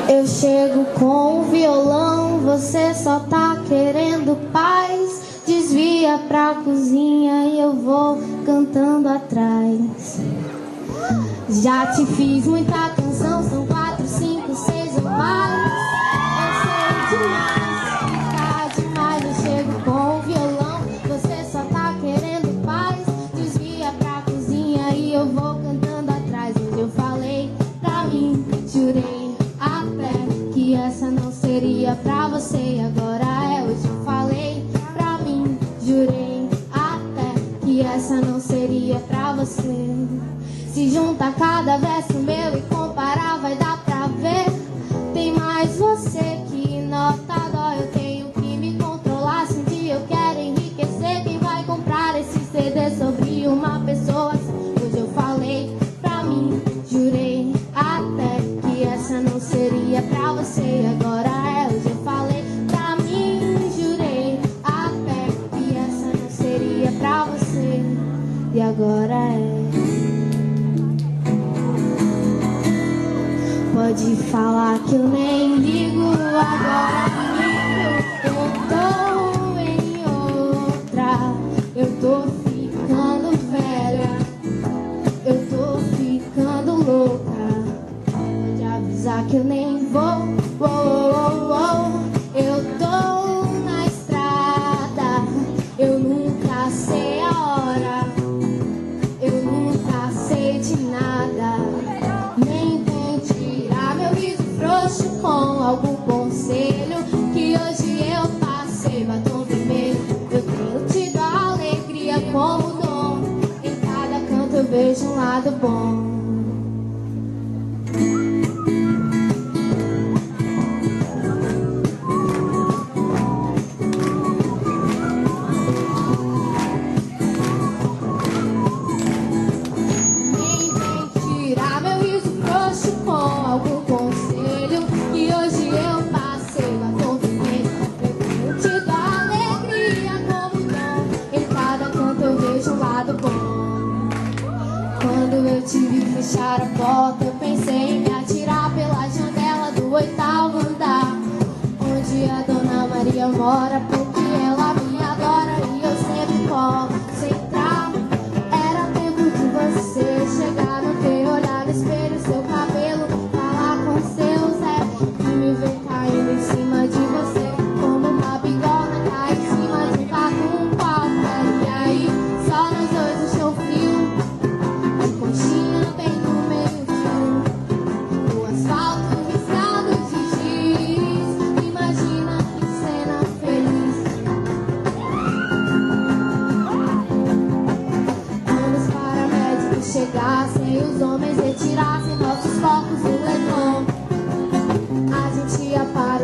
Eu chego com o violão, você só tá querendo paz. Desvia pra cozinha e eu vou cantando atrás. Já te fiz muita canção, são 4, 5, 6 ou mais. Eu sei demais, fica demais. Eu chego com o violão, você só tá querendo paz. Desvia pra cozinha e eu vou cantando atrás. Hoje eu falei pra mim, jurei até que essa não seria pra você. E agora é, hoje eu falei pra mim, jurei até que essa não seria pra você. Se junta cada verso meu e comparar, vai dar pra ver. Tem mais você que nota dó. Eu tenho que me controlar, se um dia eu quero enriquecer. Quem vai comprar esse CD sobre uma pessoa? Hoje eu falei pra mim, jurei até que essa não seria pra você. E agora é, hoje eu falei pra mim, jurei até que essa não seria pra você. E agora é. Pode falar que eu nem ligo, agora eu tô em outra. Eu tô ficando velha, eu tô ficando louca. Pode avisar que eu nem vou. Eu tô na estrada, eu nunca sei a hora, eu nunca sei de nada. Nem com algum conselho que hoje eu passei batom vermelho. Eu tenho tido a alegria como dom. Em cada canto eu vejo um lado bom. Nem vem tirar meu riso frouxo com algum conselho que hoje eu passei batom vermelho. Eu tenho tido a alegria como dom. Em cada canto eu vejo um lado bom. Quando eu tive que fechar a porta, eu pensei em me atirar pela janela do 8º andar, onde a Dona Maria mora, porque ela me adora e eu sempre posso entrar. Era tempo de você chegar, não ter olhado no espelho, seu cabelo, falar com seu Zé e me ver caindo em cima de você como uma bigorna cai em cima de um taco qualquer. E aí, só nós dois no chão frio, de conchinha bem no meio-fio, o asfalto riscado de giz. Imagina que cena feliz. Quando os paramédicos chegassem, os homens retirassem nossos corpos do leilão, a gente ia parar.